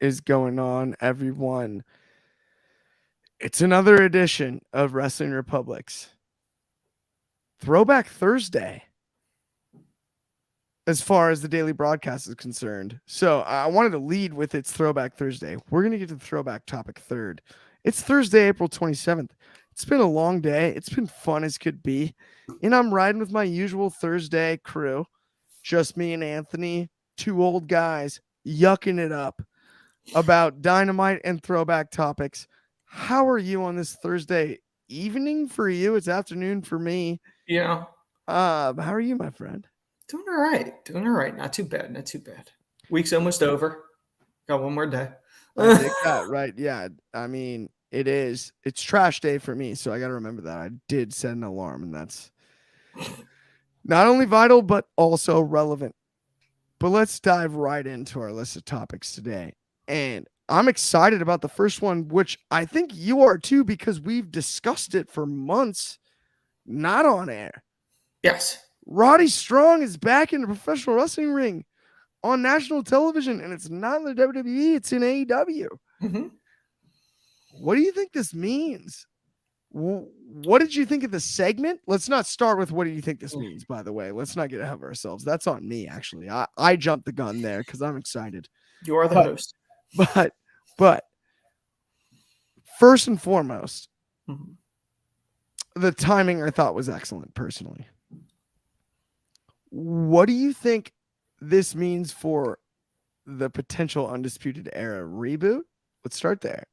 is going on, everyone? It's another edition of Wrestling Republic's Throwback Thursday, as far as the daily broadcast is concerned. So I wanted to lead with its Throwback Thursday. We're going to get to the throwback topic third. It's Thursday, April 27th. It's been a long day. It's been fun as could be. And I'm riding with my usual Thursday crew. Just me and Anthony, two old guys, yucking it up about Dynamite and throwback topics. How are you on this Thursday evening for you? It's afternoon for me. Yeah. How are you, my friend? Doing all right. Not too bad. Week's almost over. Got one more day. I dig that, right? Yeah. I mean, it is. It's trash day for me, so I got to remember that. I did set an alarm, and that's not only vital, but also relevant. But let's dive right into our list of topics today. And I'm excited about the first one, which I think you are too, because we've discussed it for months, not on air. Yes. Roddy Strong is back in the professional wrestling ring on national television, and it's not in the WWE, it's in AEW. Mm-hmm. What do you think this means? What did you think of the segment? Let's not start with what do you think this means, by the way. Let's not get ahead of ourselves. That's on me, actually. I jumped the gun there because I'm excited. You are the host. But first and foremost, the timing I thought was excellent, personally. What do you think this means for the potential Undisputed Era reboot? Let's start there.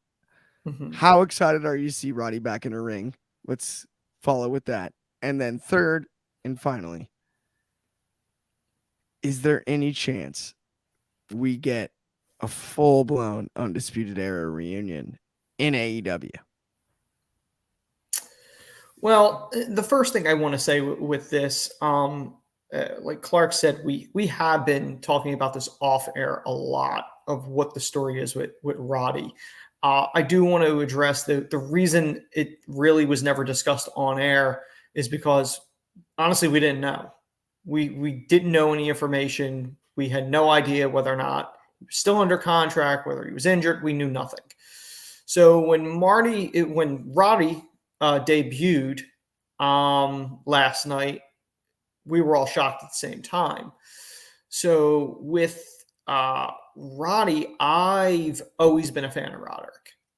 How excited are you to see Roddy back in a ring? Let's follow with that. And then third and finally, is there any chance we get a full-blown Undisputed Era reunion in AEW? Well, the first thing I want to say with this, like Clark said, we have been talking about this off air a lot of what the story is with Roddy. I do want to address the reason it really was never discussed on air is because honestly, we didn't know. We didn't know any information. We had no idea whether or not he was still under contract, whether he was injured. We knew nothing. So when Roddy debuted last night, we were all shocked at the same time. So with Roddy, I've always been a fan of Roderick.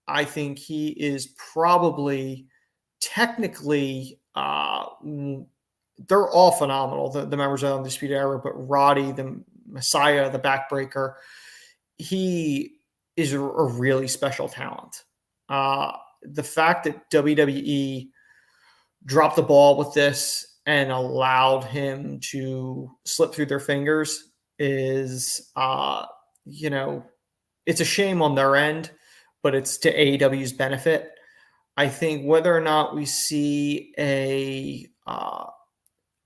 I think he is probably technically, they're all phenomenal, the members of the Undisputed Era, but Roddy, the Messiah, the backbreaker, he is a really special talent. The fact that WWE dropped the ball with this and allowed him to slip through their fingers is, it's a shame on their end, but it's to AEW's benefit. I think whether or not we see a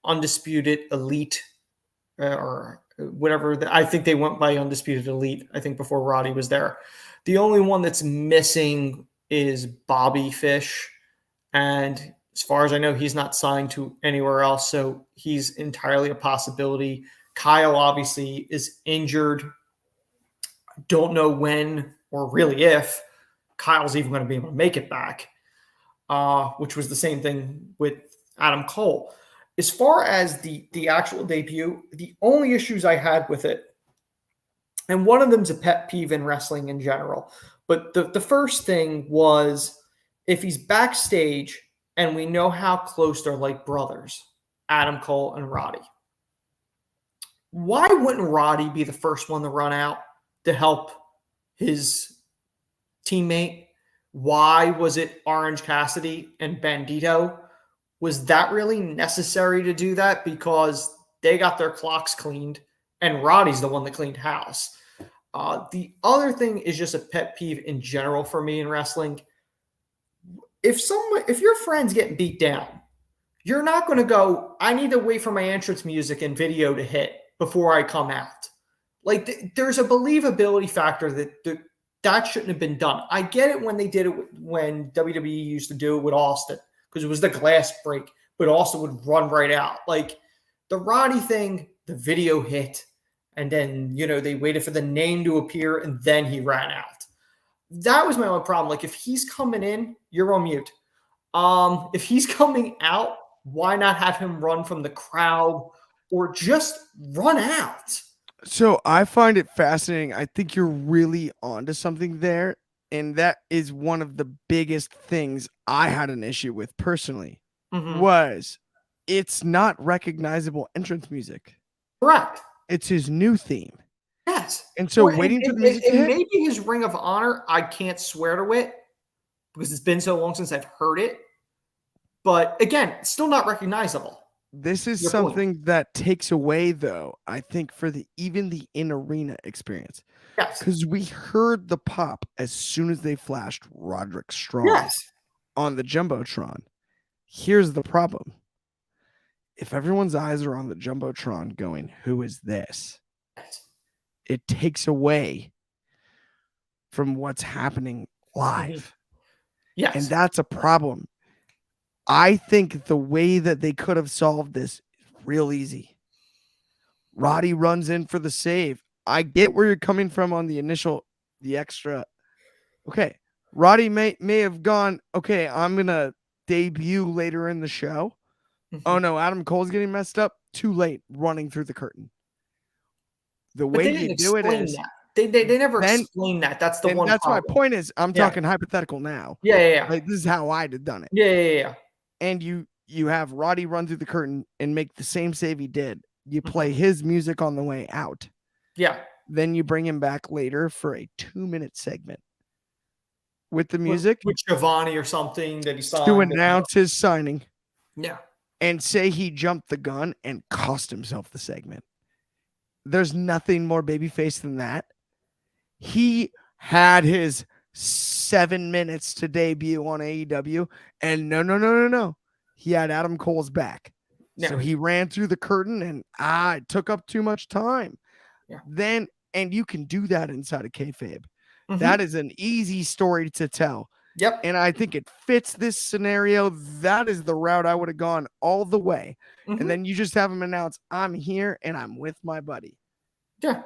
Undisputed Elite or whatever, I think they went by Undisputed Elite, I think, before Roddy was there. The only one that's missing is Bobby Fish. And as far as I know, he's not signed to anywhere else, so he's entirely a possibility. Kyle obviously is injured. Don't know when or really if Kyle's even going to be able to make it back, which was the same thing with Adam Cole. As far as the actual debut, the only issues I had with it, and one of them's a pet peeve in wrestling in general, but the first thing was if he's backstage and we know how close they're like brothers, Adam Cole and Roddy, why wouldn't Roddy be the first one to run out to help his teammate? Why was it Orange Cassidy and Bandito? Was that really necessary to do that? Because they got their clocks cleaned and Roddy's the one that cleaned house. The other thing is just a pet peeve in general for me in wrestling. If your friend's getting beat down, you're not going to go, I need to wait for my entrance music and video to hit before I come out. Like, there's a believability factor that shouldn't have been done. I get it when they did it when WWE used to do it with Austin, because it was the glass break, but Austin would run right out. Like, the Roddy thing, the video hit, And then, they waited for the name to appear and then he ran out. That was my only problem. Like, if he's coming in, you're on mute. If he's coming out, why not have him run from the crowd or just run out? So I find it fascinating. I think you're really onto something there. And that is one of the biggest things I had an issue with personally, was it's not recognizable entrance music. Correct. It's his new theme. Yes. And so waiting for the music to hit. Maybe his Ring of Honor, I can't swear to it because it's been so long since I've heard it. But again, still not recognizable. This is something that takes away, though, I think, for even the in-arena experience. Yes. Because we heard the pop as soon as they flashed Roderick Strong on the Jumbotron. Here's the problem. If everyone's eyes are on the Jumbotron going, who is this? It takes away from what's happening live. Yes. And that's a problem. I think the way that they could have solved this is real easy. Roddy runs in for the save. I get where you're coming from on the extra. Okay. Roddy may have gone, okay, I'm going to debut later in the show. Oh no, Adam Cole's getting messed up. Too late, running through the curtain. The way you do it is that. They never explain that. That's the one. That's problem. my point is I'm talking hypothetical now. Yeah. Like, this is how I'd have done it. Yeah. And you have Roddy run through the curtain and make the same save he did. You play his music on the way out. Yeah. Then you bring him back later for a 2-minute segment with the music. With Giovanni or something that he signed. To announce his signing. Yeah. And say he jumped the gun and cost himself the segment. There's nothing more babyface than that. He had his 7 minutes to debut on AEW, and no. He had Adam Cole's back. Yeah. So he ran through the curtain, and it took up too much time. Yeah. And you can do that inside of kayfabe. That is an easy story to tell. Yep. And I think it fits this scenario. That is the route I would have gone all the way. And then you just have him announce, I'm here and I'm with my buddy. Yeah.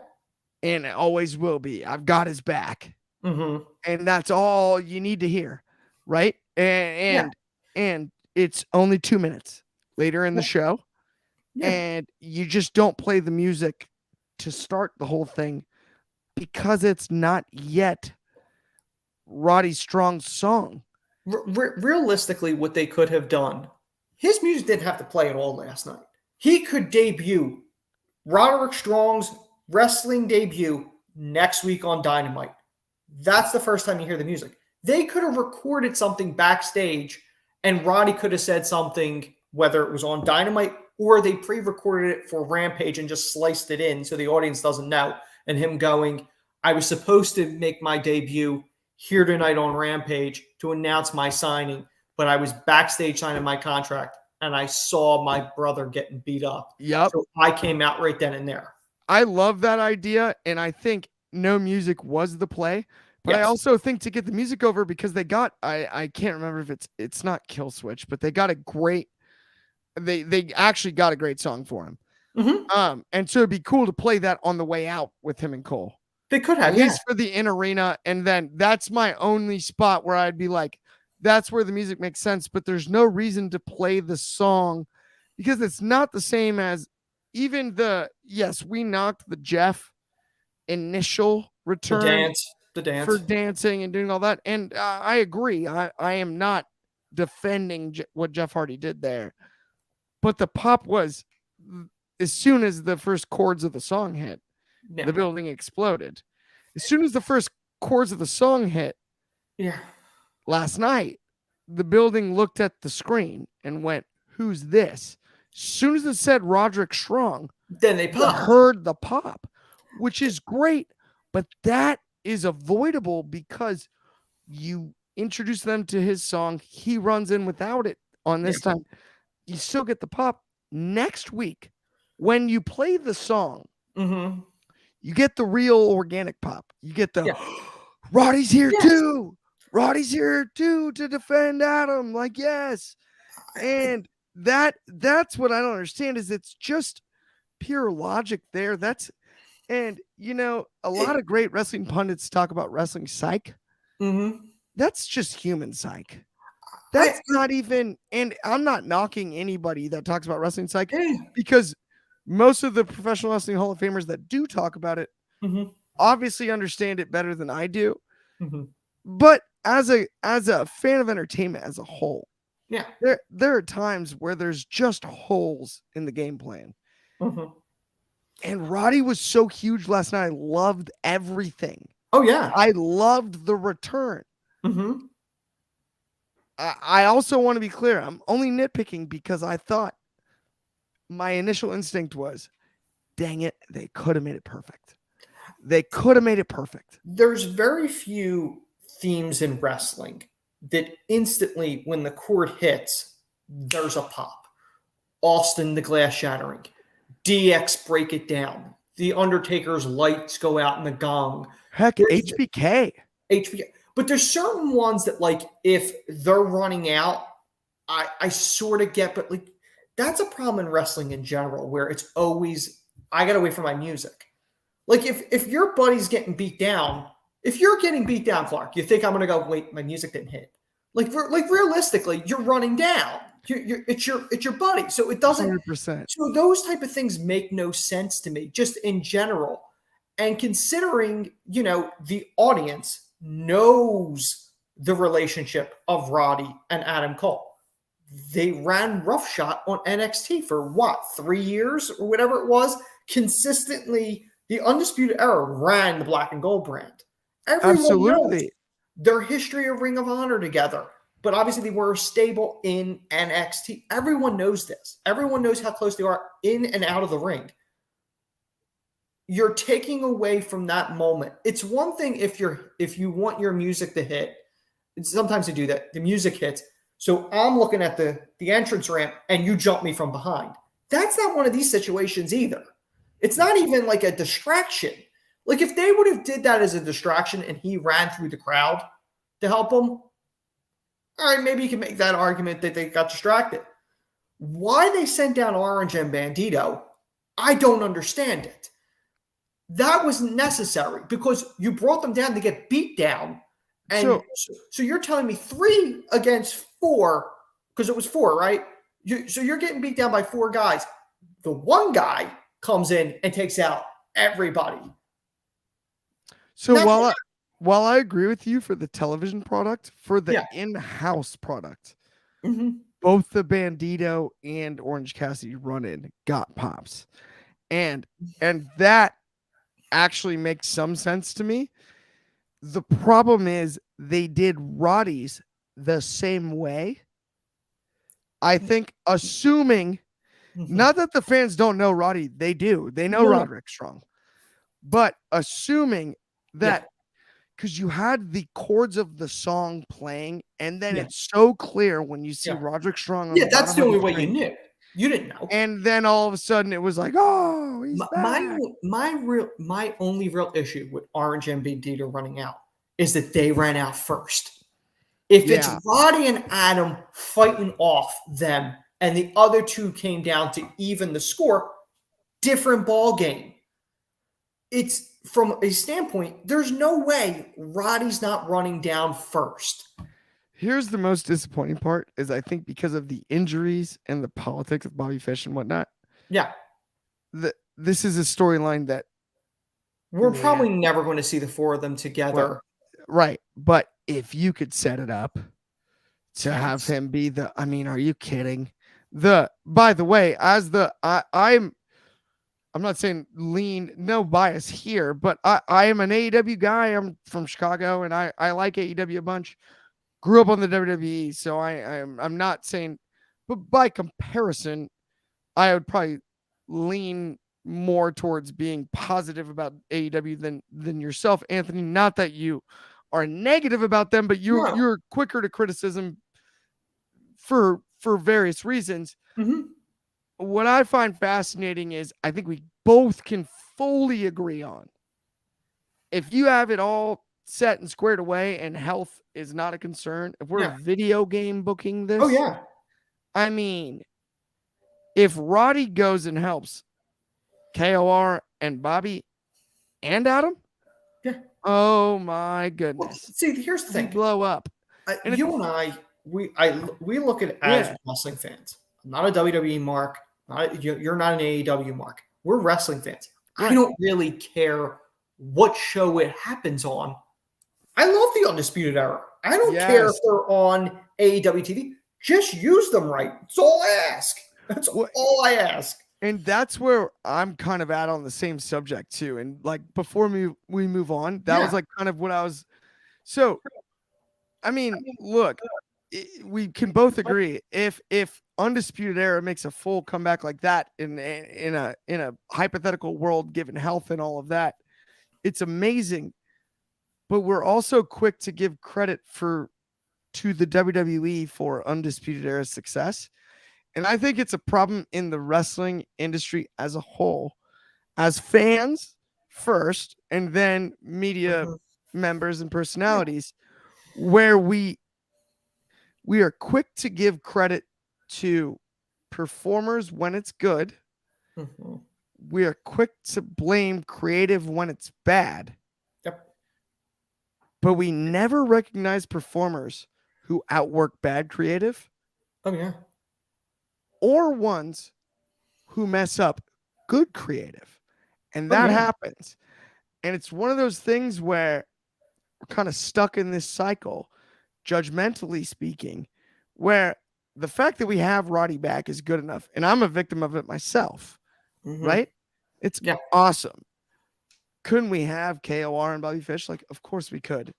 And it always will be. I've got his back. And that's all you need to hear. Right. And it's only 2 minutes later in the show. Yeah. And you just don't play the music to start the whole thing because it's not yet Roddy Strong's song. Realistically, what they could have done, his music didn't have to play at all last night. He could debut Roderick Strong's wrestling debut next week on Dynamite. That's the first time you hear the music. They could have recorded something backstage and Roddy could have said something, whether it was on Dynamite or they pre-recorded it for Rampage and just sliced it in so the audience doesn't know. And him going, I was supposed to make my debut here tonight on Rampage to announce my signing, but I was backstage signing my contract and I saw my brother getting beat up. Yep. So I came out right then and there. I love that idea. And I think no music was the play, but I also think to get the music over because they got, I can't remember if it's not Kill Switch, but they got a great, they actually got a great song for him. And so it'd be cool to play that on the way out with him and Cole. They could have, at least for the in arena. And then that's my only spot where I'd be like, that's where the music makes sense, but there's no reason to play the song because it's not the same as even we knocked the Jeff initial return the dance for dancing and doing all that. And I agree. I am not defending what Jeff Hardy did there, but the pop was as soon as the first chords of the song hit, the building exploded. As soon as the first chords of the song hit, last night, the building looked at the screen and went, who's this? As soon as it said Roderick Strong, then they heard the pop, which is great, but that is avoidable because you introduce them to his song. He runs in without it on this time. You still get the pop. Next week, when you play the song, you get the real organic pop. You get the Roddy's here too. Roddy's here too to defend Adam. Like, yes. And that's what I don't understand is it's just pure logic there. And, a lot of great wrestling pundits talk about wrestling psych. Mm-hmm. That's just human psych. I, That's not even, and I'm not knocking anybody that talks about wrestling psych yeah. because most of the professional wrestling Hall of Famers that do talk about it Mm-hmm. obviously understand it better than I do. Mm-hmm. But as a fan of entertainment as a whole, Yeah. there are times where there's just holes in the game plan. Mm-hmm. And Roddy was so huge last night. I loved everything. Oh yeah. I loved the return. Mm-hmm. I also want to be clear. I'm only nitpicking because I thought my initial instinct was, dang it, they could have made it perfect. They could have made it perfect. There's very few themes in wrestling that instantly, when the chord hits, there's a pop. Austin, the glass shattering. DX, break it down. The Undertaker's lights go out in the gong. Heck, There's HBK. But there's certain ones that, like, if they're running out, I sort of get, but like that's a problem in wrestling in general, where it's always I gotta wait for my music. Like if your buddy's getting beat down, if you're getting beat down, Clark, you think I'm gonna go wait, my music didn't hit. Like realistically, you're running down. It's your buddy, so it doesn't. 100%. So those type of things make no sense to me, just in general. And considering the audience knows the relationship of Roddy and Adam Cole. They ran roughshod on NXT for 3 years or whatever it was. Consistently, the Undisputed Era ran the Black and Gold brand. Everyone Absolutely. knows their history of Ring of Honor together. But obviously, they were stable in NXT. Everyone knows this. Everyone knows how close they are in and out of the ring. You're taking away from that moment. It's one thing if you want your music to hit. Sometimes they do that. The music hits. So I'm looking at the entrance ramp and you jump me from behind. That's not one of these situations either. It's not even like a distraction. Like if they would have did that as a distraction and he ran through the crowd to help him, all right, maybe you can make that argument that they got distracted. Why they sent down Orange and Bandito, I don't understand it. That was necessary because you brought them down to get beat down. And so you're telling me 3 against 4, because it was 4, right? So you're getting beat down by 4 guys. The one guy comes in and takes out everybody. So while I agree with you for the television product, for the in-house product, both the Bandito and Orange Cassidy run-in got pops. And that actually makes some sense to me. The problem is they did Roddy's the same way. I think assuming, not that the fans don't know Roddy, they do. They know Roderick Strong. But assuming that, because you had the chords of the song playing, and then it's so clear when you see Roderick Strong. Yeah, that's the only way you knew. You didn't know. And then all of a sudden it was like, oh, he's back. My only real issue with Orange and Bandito running out is that they ran out first. If it's Roddy and Adam fighting off them and the other 2 came down to even the score, different ball game. It's from a standpoint, there's no way Roddy's not running down first. Here's the most disappointing part is I think because of the injuries and the politics of Bobby Fish and whatnot. Yeah. This is a storyline that we're probably never going to see the 4 of them together. Well, right. But if you could set it up to have him be are you kidding? By the way, as I'm not saying no bias here, but I am an AEW guy. I'm from Chicago and I like AEW a bunch. Grew up on the WWE, so I'm not saying, but by comparison, I would probably lean more towards being positive about AEW than yourself, Anthony. Not that you are negative about them, but you're quicker to criticism for various reasons. What I find fascinating is I think we both can fully agree on, if you have it all set and squared away and health is not a concern, if we're video game booking this, I mean, if Roddy goes and helps KOR and Bobby, and Adam. Yeah. Oh my Well, goodness. see, here's the We thing. blow up. And You and I, we look at it as Yeah. wrestling fans. I'm not a WWE mark. You're not an AEW mark. We're wrestling fans. I Right. don't really care what show it happens on. I love the Undisputed Era. I don't care if Yes. they're on AEW TV. Just use them right. That's all I ask. That's What- all I ask. And that's where I'm kind of at on the same subject too. And like before we move on, that was Yeah. like kind of what I was. So, I mean, look, we can both agree if Undisputed Era makes a full comeback like that in a hypothetical world, given health and all of that, it's amazing. But we're also quick to give credit to the WWE for Undisputed Era's success. And I think it's a problem in the wrestling industry as a whole, as fans first, and then media members and personalities, where we are quick to give credit to performers when it's good. Mm-hmm. We are quick to blame creative when it's bad. Yep. But we never recognize performers who outwork bad creative. Oh yeah. Or ones who mess up good creative. And that happens. And it's one of those things where we're kind of stuck in this cycle, judgmentally speaking, where the fact that we have Roddy back is good enough. And I'm a victim of it myself, right? It's awesome. Couldn't we have KOR and Bobby Fish? Like, of course we could.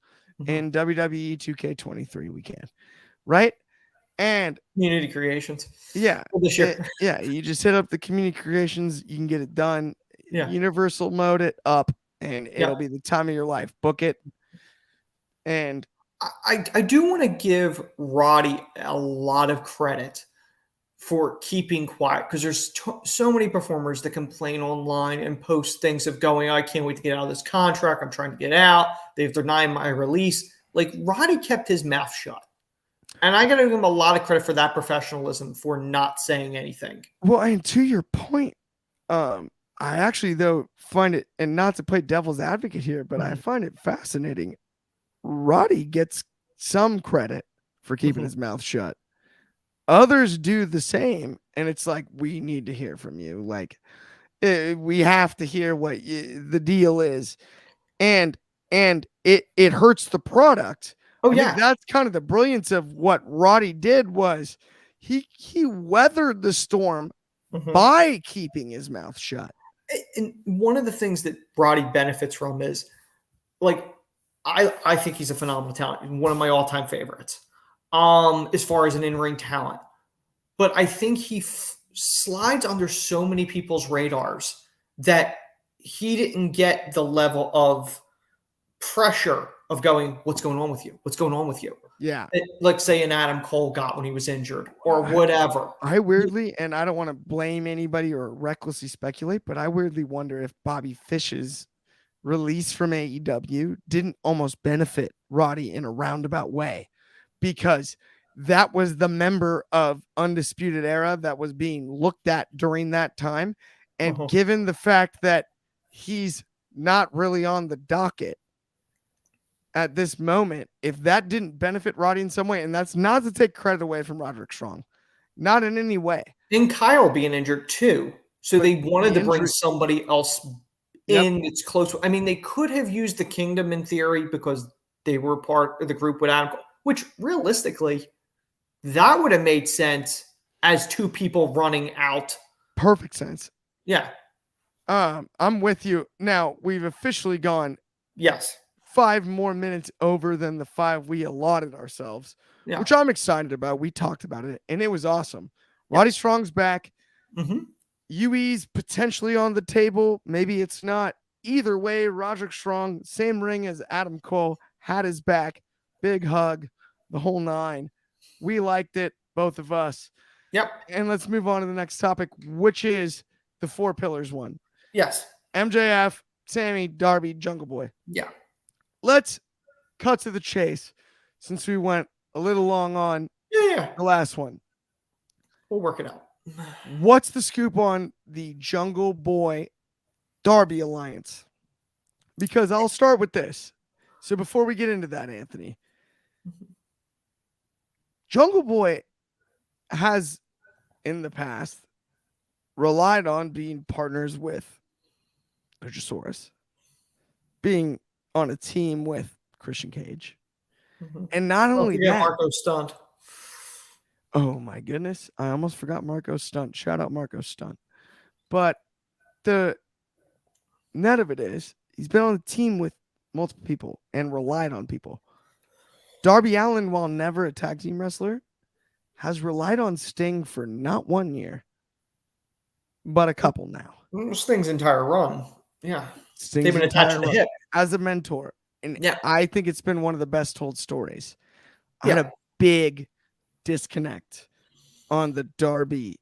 In WWE 2K23, we can, right? And community creations. Yeah. This year. You just hit up the community creations, you can get it done. Yeah. Universal mode it up, and it'll be the time of your life. Book it. And I do want to give Roddy a lot of credit for keeping quiet, because there's so many performers that complain online and post things of going, I can't wait to get out of this contract. I'm trying to get out. They've denied my release. Like, Roddy kept his mouth shut. And I got to give him a lot of credit for that professionalism, for not saying anything. Well, and to your point, I actually, though, find it, and not to play devil's advocate here, but I find it fascinating. Roddy gets some credit for keeping his mouth shut. Others do the same, and it's like, we need to hear from you. Like, we have to hear what the deal is, and it hurts the product. Oh, I think that's kind of the brilliance of what Roddy did, was he weathered the storm by keeping his mouth shut. And one of the things that Roddy benefits from is, like, I think he's a phenomenal talent, one of my all-time favorites, as far as an in-ring talent. But I think he slides under so many people's radars that he didn't get the level of pressure of going, what's going on with you? What's going on with you? Yeah. Like, say, an Adam Cole got when he was injured, or whatever. I weirdly, and I don't want to blame anybody or recklessly speculate, but I weirdly wonder if Bobby Fish's release from AEW didn't almost benefit Roddy in a roundabout way, because that was the member of Undisputed Era that was being looked at during that time. And given the fact that he's not really on the docket at this moment, if that didn't benefit Roddy in some way, and that's not to take credit away from Roderick Strong, not in any way. And Kyle being injured too. So but they wanted to bring somebody else in that's close. I mean, they could have used the Kingdom in theory, because they were part of the group with Adam Cole, which realistically, that would have made sense as two people running out. Perfect sense. Yeah. I'm with you. Now, we've officially gone 5 more minutes over than the 5 we allotted ourselves, which I'm excited about. We talked about it, and it was awesome. Roddy Strong's back. UE's potentially on the table. Maybe it's not. Either way, Roderick Strong, same ring as Adam Cole, had his back. Big hug, the whole 9. We liked it, both of us. Yep. And let's move on to the next topic, which is the 4 pillars one. Yes. MJF, Sammy, Darby, Jungle Boy. Yeah. Let's cut to the chase, since we went a little long on the last one. We'll work it out. What's the scoop on the Jungle Boy Darby alliance? Because I'll start with this. So before we get into that, Anthony, Jungle Boy has in the past relied on being partners with Luchasaurus, being on a team with Christian Cage. And not Don't only forget that, Marco Stunt. oh my goodness, I almost forgot Marco Stunt. Shout out Marco Stunt. But the net of it is he's been on a team with multiple people and relied on people. Darby Allin, while never a tag team wrestler, has relied on Sting for not 1 year, but a couple now. Sting's entire run. Yeah. Sting's They've been attached to the hip. as a mentor. And Yeah. I think it's been one of the best told stories. I Yeah. had a big disconnect on the Darby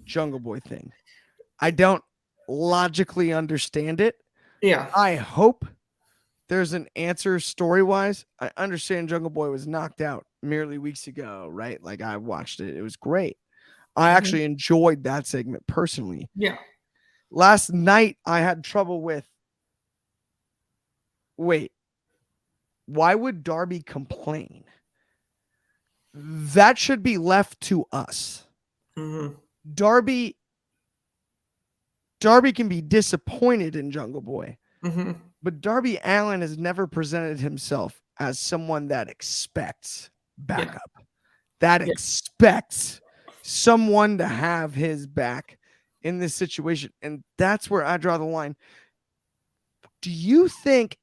Jungle Boy thing. I don't logically understand it. Yeah. I hope there's an answer story-wise. I understand Jungle Boy was knocked out merely weeks ago, right? Like I watched it. It was great. I actually enjoyed that segment personally. Yeah. Last night I had trouble with, wait, why would Darby complain? That should be left to us. Darby can be disappointed in Jungle Boy, but Darby Allin has never presented himself as someone that expects backup, that expects someone to have his back in this situation. And that's where I draw the line. Do you think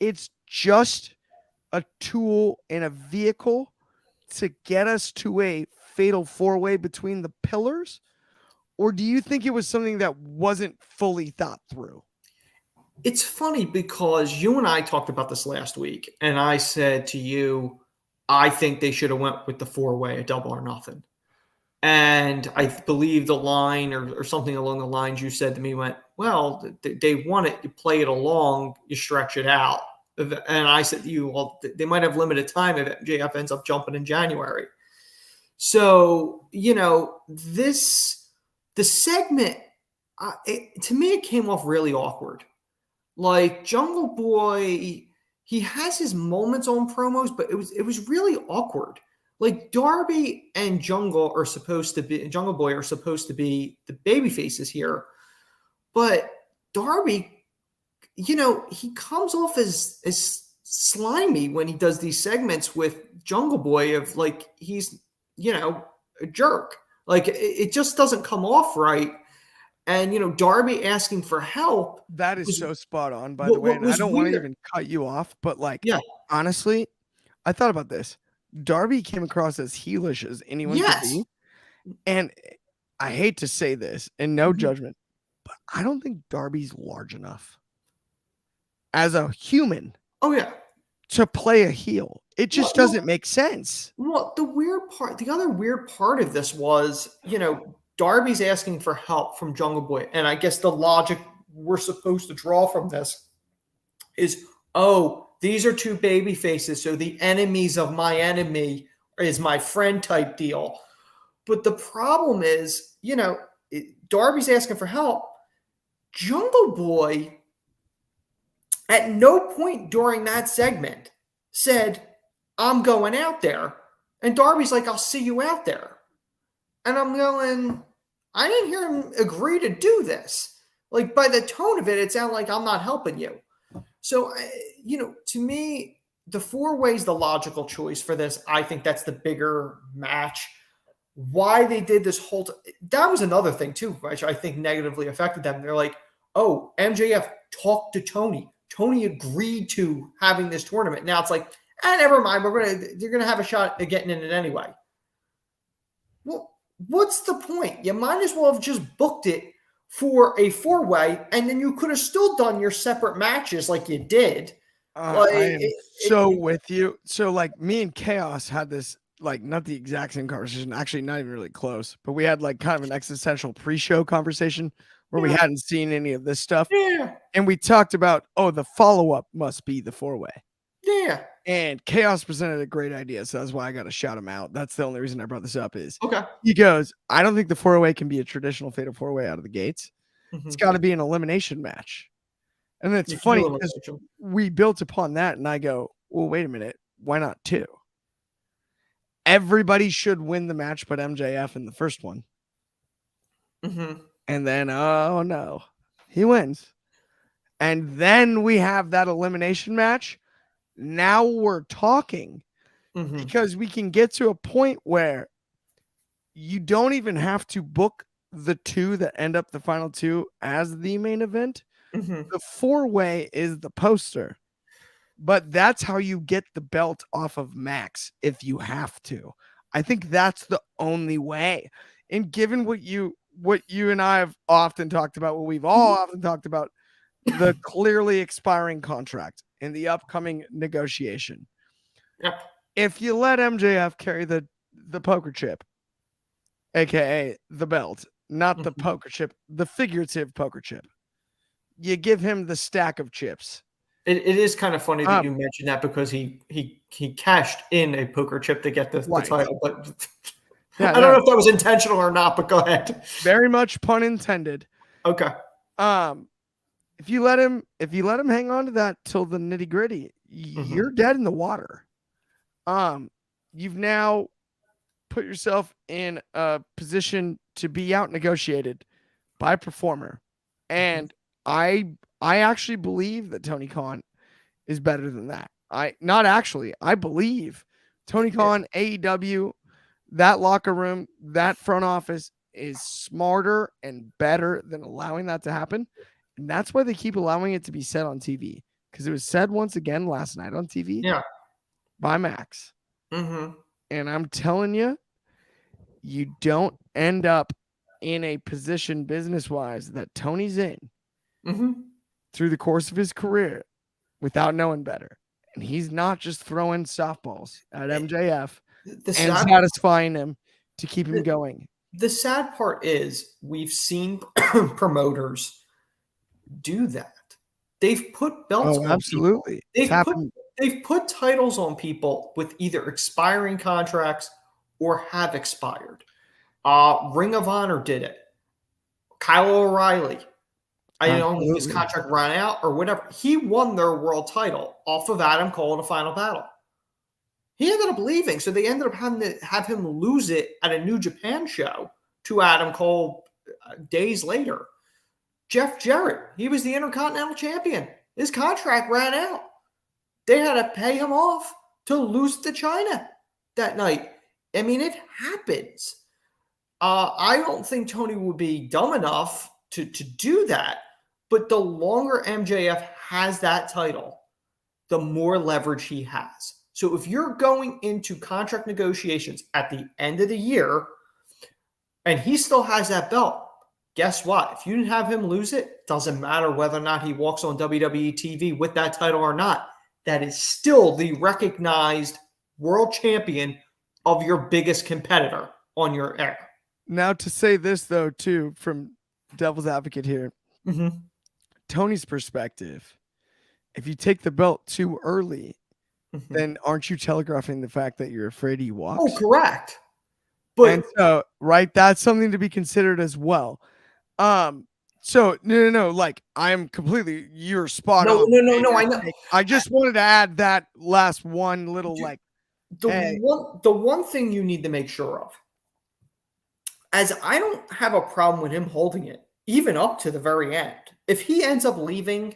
it's just a tool and a vehicle to get us to a fatal four-way between the pillars? Or do you think it was something that wasn't fully thought through? It's funny because you and I talked about this last week, and I said to you, I think they should have went with the four-way, a double or nothing. And I believe the line or something along the lines you said to me went, well, they want it, you play it along, you stretch it out. And I said to you, well, they might have limited time if MJF ends up jumping in January. So, the segment, to me, it came off really awkward. Like Jungle Boy, he has his moments on promos, but it was really awkward. Like Darby and Jungle Boy are supposed to be the baby faces here, but Darby, he comes off as slimy when he does these segments with Jungle Boy of like he's a jerk. Like it just doesn't come off right. And Darby asking for help. That is so spot on, by the way. And I don't want to even cut you off, but honestly, I thought about this. Darby came across as heelish as anyone could be. And I hate to say this, and no judgment, but I don't think Darby's large enough as a human. Oh, yeah. To play a heel. It just doesn't make sense. Well, the other weird part of this was, Darby's asking for help from Jungle Boy. And I guess the logic we're supposed to draw from this is, these are two baby faces. So the enemies of my enemy is my friend type deal. But the problem is, Darby's asking for help. Jungle Boy, at no point during that segment, said, I'm going out there. And Darby's like, I'll see you out there. And I'm going, I didn't hear him agree to do this. Like, by the tone of it, it sounded like I'm not helping you. So, to me, the four-way is the logical choice for this. I think that's the bigger match. Why they did this whole that was another thing, too, which I think negatively affected them. They're like, MJF talked to Tony. Tony agreed to having this tournament. Now it's like, never mind. You're gonna have a shot at getting in it anyway. Well, what's the point? You might as well have just booked it for a four-way, and then you could have still done your separate matches like you did. I am so with you. So, like, me and Chaos had this, like, not the exact same conversation, actually not even really close, but we had, like, kind of an existential pre-show conversation where we hadn't seen any of this stuff. Yeah. And we talked about, the follow-up must be the four-way. Yeah. And Chaos presented a great idea, so that's why I got to shout him out. That's the only reason I brought this up is he goes, I don't think the four-way can be a traditional fatal four-way out of the gates. It's got to be an elimination match. And it's You can funny do because elimination. we built upon that, and I go, well, wait a minute. Why not 2? Everybody should win the match but MJF in the first one. Mm-hmm. And then, oh no, he wins. And then we have that elimination match. Now we're talking Mm-hmm. because we can get to a point where you don't even have to book the 2 that end up the final 2 as the main event. Mm-hmm. The 4-way is the poster. But that's how you get the belt off of Max if you have to. I think that's the only way. And given what you and I have often talked about, what we've all often talked about, the clearly expiring contract and the upcoming negotiation. Yep. If you let MJF carry the poker chip, aka the belt, not the poker chip, the figurative poker chip, you give him the stack of chips. It is kind of funny that you mentioned that because he cashed in a poker chip to get the title, but I don't know if that was intentional or not. But go ahead. Very much pun intended. Okay. If you let him hang on to that till the nitty gritty, you're dead in the water. You've now put yourself in a position to be out negotiated by a performer, and I actually believe that Tony Khan is better than that. I believe Tony Khan, AEW, that locker room, that front office is smarter and better than allowing that to happen. And that's why they keep allowing it to be said on TV. Because it was said once again last night on TV by Max. Mm-hmm. And I'm telling you, you don't end up in a position business-wise that Tony's in through the course of his career without knowing better. And he's not just throwing softballs at MJF and satisfying him to keep him going. The sad part is we've seen promoters do that. They've put belts on absolutely. People. They've put titles on people with either expiring contracts or have expired. Ring of Honor did it. Kyle O'Reilly. I don't know if his contract ran out or whatever. He won their world title off of Adam Cole in a final battle. He ended up leaving, so they ended up having to have him lose it at a New Japan show to Adam Cole days later. Jeff Jarrett, he was the Intercontinental Champion. His contract ran out. They had to pay him off to lose to China that night. I mean, it happens. I don't think Tony would be dumb enough to do that. But the longer MJF has that title, the more leverage he has. So if you're going into contract negotiations at the end of the year and he still has that belt, guess what? If you didn't have him lose it, doesn't matter whether or not he walks on WWE TV with that title or not. That is still the recognized world champion of your biggest competitor on your air. Now, to say this, though, too, from devil's advocate here, Tony's perspective, if you take the belt too early, then aren't you telegraphing the fact that you're afraid he walks? Oh, correct. But and so, right, that's something to be considered as well. So no, like I'm completely, you're spot on. No, I know. I just wanted to add that last one little the one thing you need to make sure of, as I don't have a problem with him holding it, even up to the very end. If he ends up leaving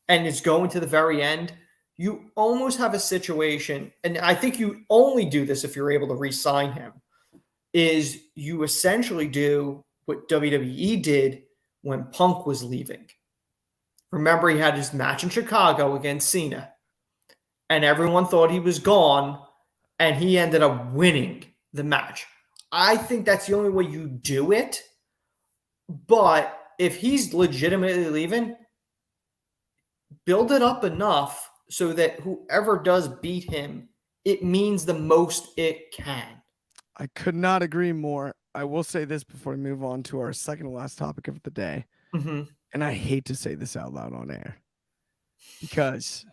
and is going to the very end, you almost have a situation, and I think you only do this if you're able to re-sign him, is you essentially do what WWE did when Punk was leaving. Remember, he had his match in Chicago against Cena, and everyone thought he was gone, and he ended up winning the match. I think that's the only way you do it, but if he's legitimately leaving, build it up enough so that whoever does beat him, it means the most it can. I could not agree more. I will say this before we move on to our second to last topic of the day. And I hate to say this out loud on air because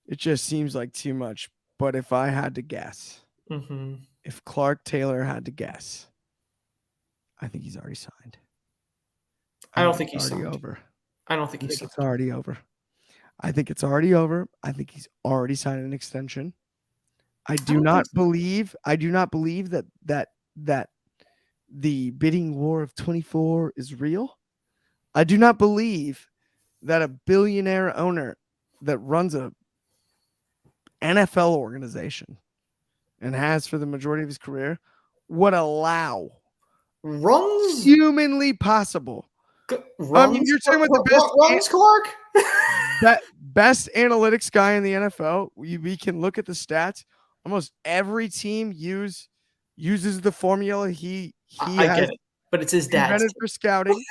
it just seems like too much. But if I had to guess, if Clark Taylor had to guess, I think he's already signed. I don't think he's already signed. over. I don't think I he's think it's already over. I think it's already over. I think he's already signed an extension. I do not believe that the bidding war of 24 is real. I do not believe that a billionaire owner that runs a NFL organization and has for the majority of his career would allow humanly possible. I mean, you're talking about the best Clark? best analytics guy in the NFL. We can look at the stats. Almost every team uses the formula he I has get it, but it's his dad's invented for scouting.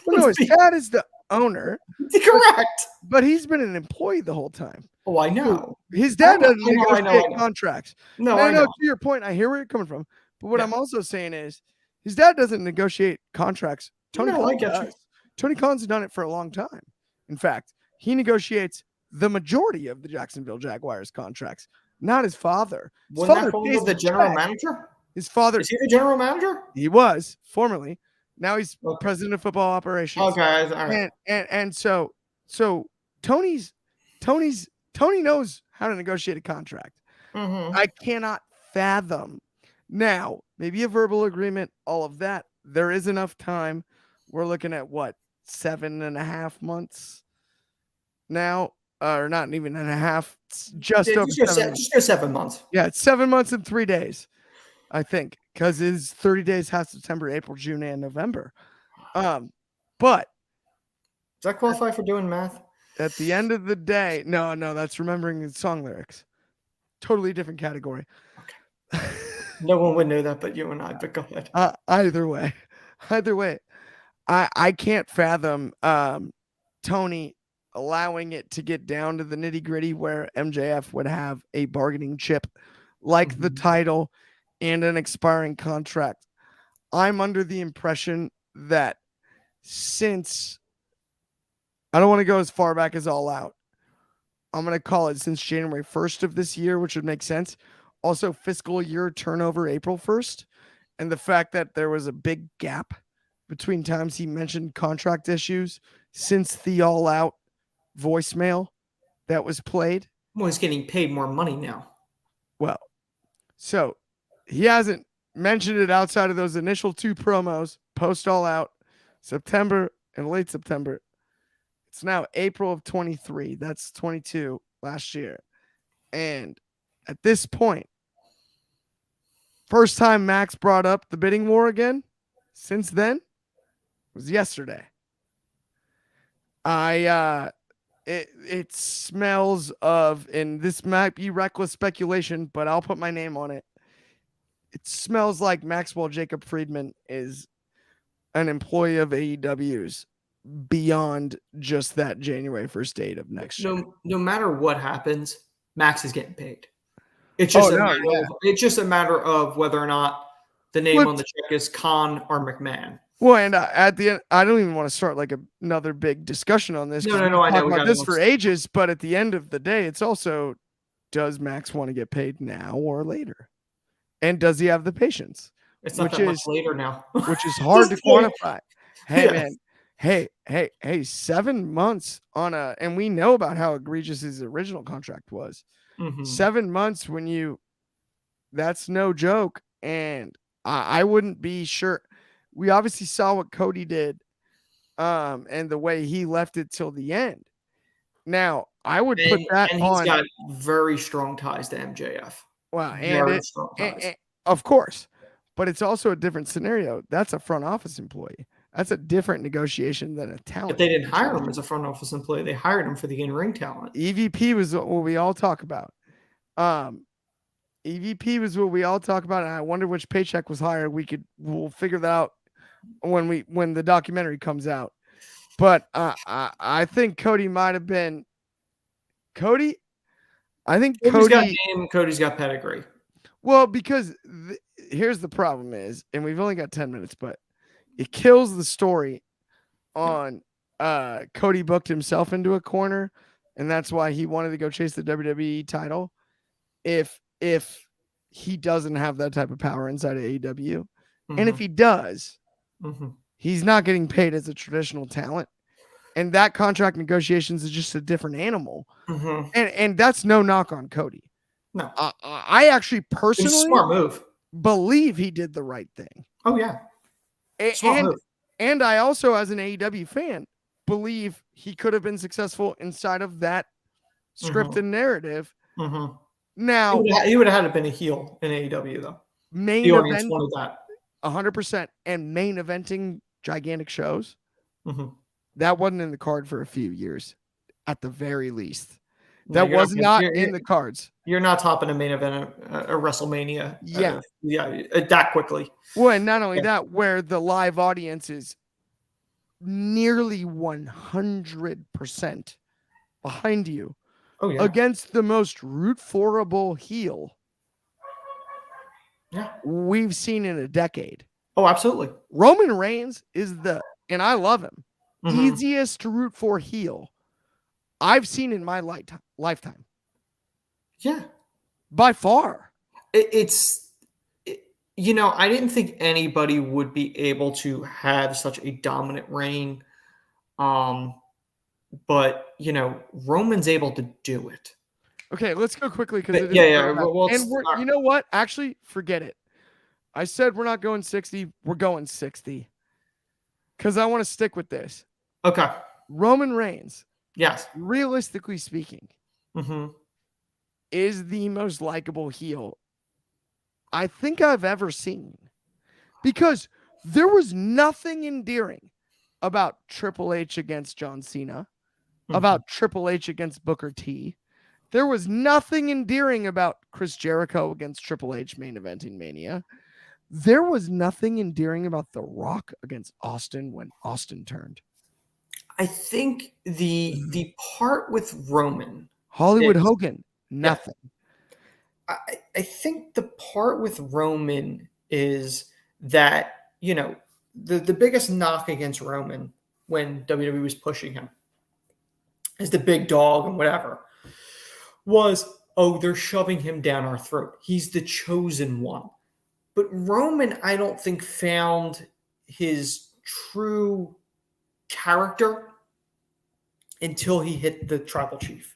Well, no, his dad is the owner. Correct. But he's been an employee the whole time. Oh, I know. His dad doesn't negotiate I know. contracts. No, I know. To your point, I hear where you're coming from. But what I'm also saying is his dad doesn't negotiate contracts. Tony Khan does. Tony Khan's done it for a long time. In fact, he negotiates the majority of the Jacksonville Jaguars contracts, not his father. His father pays the general manager? His father. Is he the general manager? He was formerly. Now he's president of football operations. Okay, all right. And so Tony knows how to negotiate a contract. Mm-hmm. I cannot fathom. Now, maybe a verbal agreement, all of that. There is enough time. We're looking at what, 7.5 months now, or not even and a half. Just over 7 months. Just 7 months. Yeah, it's 7 months and 3 days, I think, because it's 30 days, half September, April, June, and November. But does that qualify for doing math? At the end of the day, no, that's remembering the song lyrics. Totally different category. Okay. No one would know that but you and I, but go ahead. Either way, I can't fathom Tony allowing it to get down to the nitty gritty where MJF would have a bargaining chip like the title and an expiring contract. I'm under the impression that since I don't want to go as far back as All Out, I'm going to call it since January 1st of this year, which would make sense. Also, fiscal year turnover April 1st. And the fact that there was a big gap between times he mentioned contract issues since the All Out voicemail that was played. Well, he's getting paid more money now. Well, so he hasn't mentioned it outside of those initial 2 promos, post All Out, September and late September. It's now April of 23. That's 22 last year. And at this point, first time Max brought up the bidding war again since then was yesterday. It smells of, and this might be reckless speculation, but I'll put my name on it. It smells like Maxwell Jacob Friedman is an employee of AEW's beyond just that January 1st date of next year. No matter what happens, Max is getting paid. It's just it's just a matter of whether or not the name on the check is Khan or McMahon. Well, and at the end, I don't even want to start like another big discussion on this. No, I know. We got this for ages, but at the end of the day, it's also, does Max want to get paid now or later? And does he have the patience? It's not that much later now. Which is hard to quantify. Hey, man. Hey, 7 months on and we know about how egregious his original contract was. 7 months that's no joke. And I wouldn't be sure. We obviously saw what Cody did and the way he left it till the end. Now, I would put that and on. He's got very strong ties to MJF. Wow. And of course. But it's also a different scenario. That's a front office employee. That's a different negotiation than a talent. But they didn't hire him as a front office employee. They hired him for the in-ring talent. EVP was what we all talk about. EVP was what we all talk about. And I wonder which paycheck was higher. We'll figure that out when the documentary comes out. But I think Cody might have been Cody. I think Cody's got name. Cody's got pedigree. Well, because here's the problem is, and we've only got 10 minutes, but it kills the story on Cody booked himself into a corner, and that's why he wanted to go chase the WWE title. If he doesn't have that type of power inside of AEW, and if he does, he's not getting paid as a traditional talent. and that contract negotiations is just a different animal. Mm-hmm. And that's no knock on Cody. No, I actually it was a personally smart move. believe he did the right thing. Oh yeah, smart move. And I also, as an AEW fan, believe he could have been successful inside of that scripted narrative. Mm-hmm. Now, He would have had to been a heel in AEW though. main The audience event, wanted that. 100%, and main eventing gigantic shows. Mm-hmm. That wasn't in the card for a few years, at the very least. No, That was not in the cards. You're not topping a main event a WrestleMania. Yeah. That quickly. Well, and not only that, where the live audience is nearly 100% behind you against the most root forable heel we've seen in a decade. Oh, absolutely. Roman Reigns is and I love him, easiest to root for heel I've seen in my lifetime. Yeah. By far. I didn't think anybody would be able to have such a dominant reign. But, Roman's able to do it. Okay, let's go quickly because and you know what? Actually, forget it. I said we're not going 60. We're going 60 because I want to stick with this. Okay. Roman Reigns. Yes. Realistically speaking, is the most likable heel I think I've ever seen, because there was nothing endearing about Triple H against John Cena, about Triple H against Booker T. There was nothing endearing about Chris Jericho against Triple H main eventing Mania. There was nothing endearing about The Rock against Austin when Austin turned. I think the part with Roman, Hollywood Hogan, nothing. I think the part with Roman is that, the biggest knock against Roman when WWE was pushing him as the big dog and whatever was, they're shoving him down our throat. He's the chosen one. But Roman, I don't think, found his true character until he hit the Tribal Chief.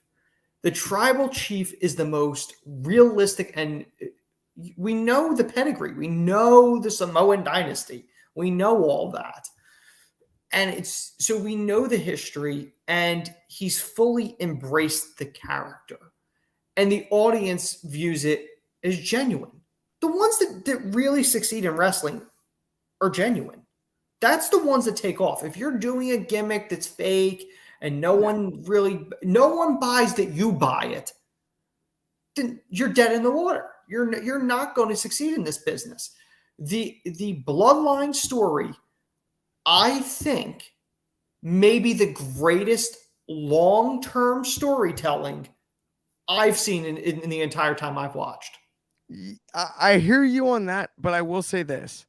The Tribal Chief is the most realistic, and we know the pedigree. We know the Samoan dynasty. We know all that. And so we know the history, and he's fully embraced the character. And the audience views it as genuine. The ones that really succeed in wrestling are genuine. That's the ones that take off. If you're doing a gimmick that's fake and no one buys that you buy it, then you're dead in the water. You're not going to succeed in this business. The bloodline story, I think, may be the greatest long-term storytelling I've seen in the entire time I've watched. I hear you on that, but I will say this.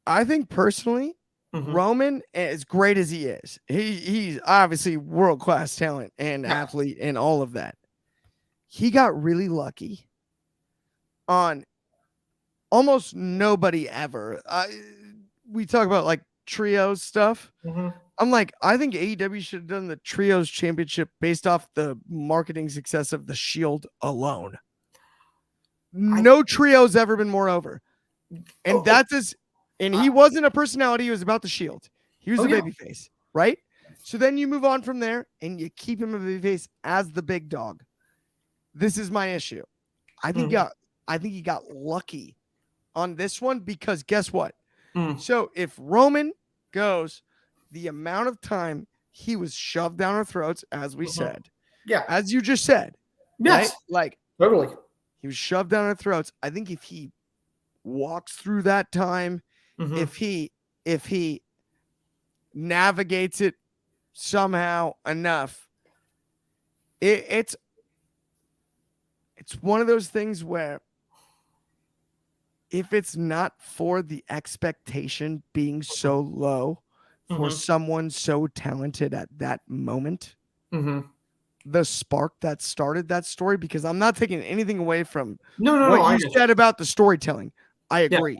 I think personally, Roman, as great as he is, he's obviously world-class talent and athlete and all of that. He got really lucky on almost nobody ever. We talk about like trios stuff. I'm like, I think AEW should have done the trios championship based off the marketing success of the Shield alone. No trio's ever been more over. And and he wasn't a personality. He was about the Shield. He was a babyface, right? So then you move on from there and you keep him a babyface as the big dog. This is my issue. I think he got lucky on this one, because guess what? So if Roman goes the amount of time he was shoved down our throats, as we said, as you just said, yes, right? Like totally, he was shoved down our throats. I think if he walks through that time, if he navigates it somehow enough, it's one of those things where if it's not for the expectation being so low for someone so talented at that moment, the spark that started that story, because I'm not taking anything away from what you said about the storytelling. I agree.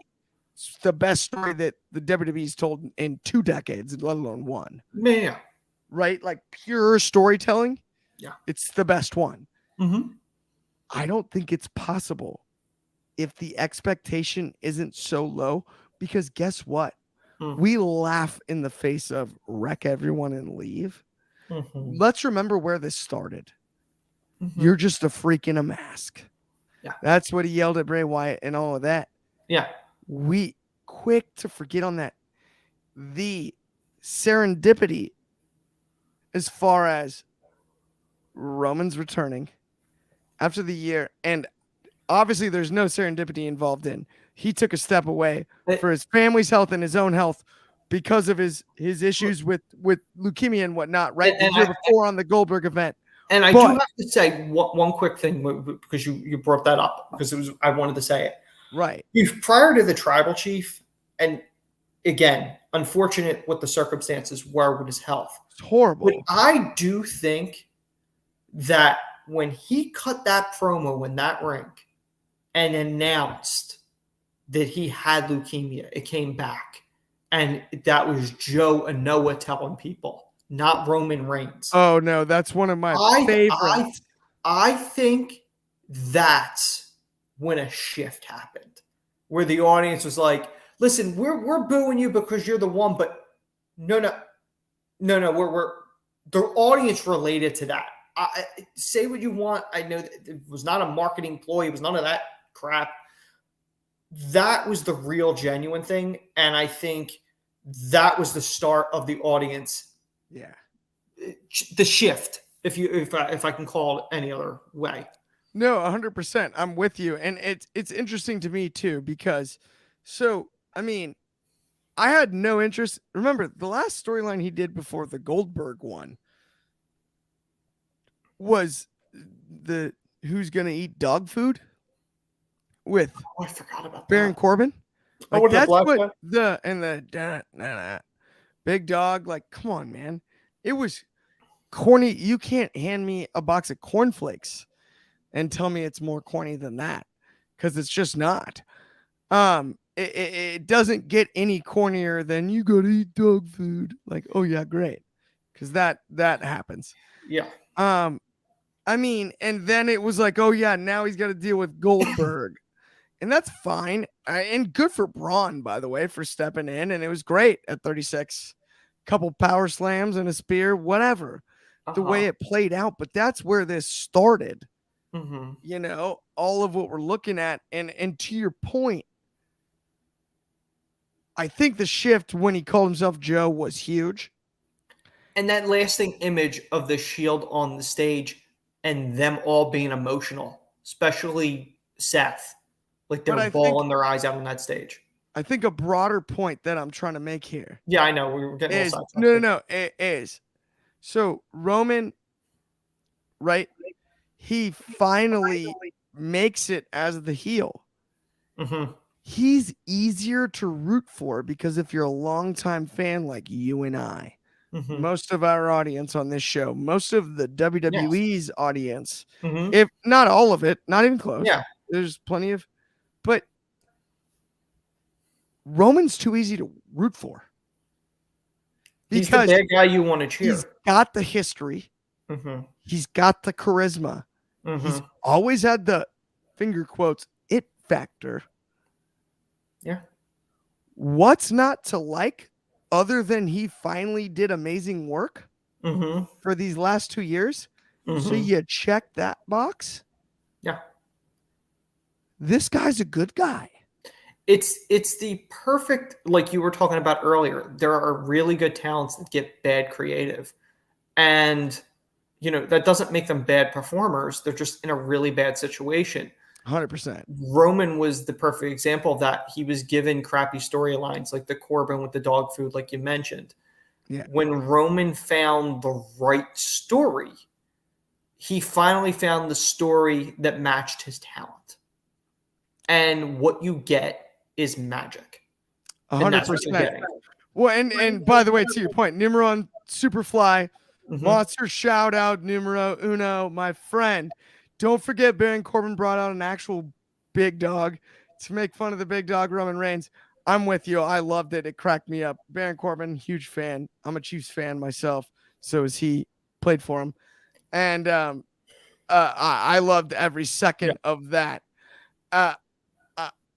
It's the best story that the WWE's told in 2 decades, let alone one. Yeah. Right? Like pure storytelling. Yeah. It's the best one. Mm-hmm. I don't think it's possible if the expectation isn't so low, because guess what? We laugh in the face of wreck everyone and leave. Mm-hmm. Let's remember where this started. Mm-hmm. You're just a freak in a mask. Yeah. That's what he yelled at Bray Wyatt and all of that. Yeah. We quick to forget on that. The serendipity as far as Roman's returning after the year, and obviously there's no serendipity involved in. He took a step away for his family's health and his own health because of his issues with leukemia and whatnot, right? The year before on the Goldberg event. And I do have to say one quick thing, because you brought that up, because I wanted to say it. Right. Prior to the tribal chief, and again, unfortunate what the circumstances were with his health. It's horrible. But I do think that when he cut that promo in that ring and announced that he had leukemia, it came back. And that was Joe and Noah telling people, not Roman Reigns. Oh, no, that's one of my favorites. I think that's when a shift happened, where the audience was like, listen, we're booing you because you're the one, but no, we're the audience related to that. Say what you want. I know that it was not a marketing ploy. It was none of that crap. That was the real genuine thing. And I think that was the start of the audience. Yeah. The shift, if I can call it any other way. No, 100%. I'm with you. And it's interesting to me too, because I mean, I had no interest. Remember, the last storyline he did before the Goldberg one was the who's gonna eat dog food with I forgot about Baron that. Corbin. Like, that's what the big dog. Like, come on, man. It was corny. You can't hand me a box of cornflakes and tell me it's more corny than that, because it's just not. It doesn't get any cornier than you gotta eat dog food. Like, oh yeah, great, because that happens. Yeah. I mean, and then it was like, oh yeah, now he's got to deal with Goldberg, and that's fine. And good for Braun, by the way, for stepping in, and it was great at 36. Couple power slams and a spear, whatever. The way it played out, but that's where this started. Mm-hmm. You know, all of what we're looking at, and to your point, I think the shift when he called himself Joe was huge. And that lasting image of the Shield on the stage and them all being emotional, especially Seth, like they were bawling their eyes out on that stage. I think a broader point that I'm trying to make here. Yeah, I know. We were getting is, no. It is. So Roman, right? He finally makes it as the heel. Mm-hmm. He's easier to root for because if you're a longtime fan like you and I, most of our audience on this show, most of the WWE's audience, if not all of it, not even close. Yeah. There's plenty of, but Roman's too easy to root for. He's the bad guy you want to cheer. He's got the history. He's got the charisma. He's always had the finger quotes it factor. Yeah. What's not to like other than he finally did amazing work for these last 2 years? So you check that box. Yeah. This guy's a good guy. It's the perfect, like you were talking about earlier, there are really good talents that get bad creative. And, you know, that doesn't make them bad performers. They're just in a really bad situation. 100%. Roman was the perfect example of that. He was given crappy storylines like the Corbin with the dog food, like you mentioned. Yeah. When Roman found the right story, he finally found the story that matched his talent. And what you get is magic. 100%. Well, and by the way, to your point, Nimrod Superfly, monster shout out, numero uno, my friend. Don't forget, Baron Corbin brought out an actual big dog to make fun of the big dog Roman Reigns. I'm with you. I loved it. It cracked me up. Baron Corbin, huge fan. I'm a Chiefs fan myself. So is he. Played for him. And I loved every Yeah. second of that. Uh,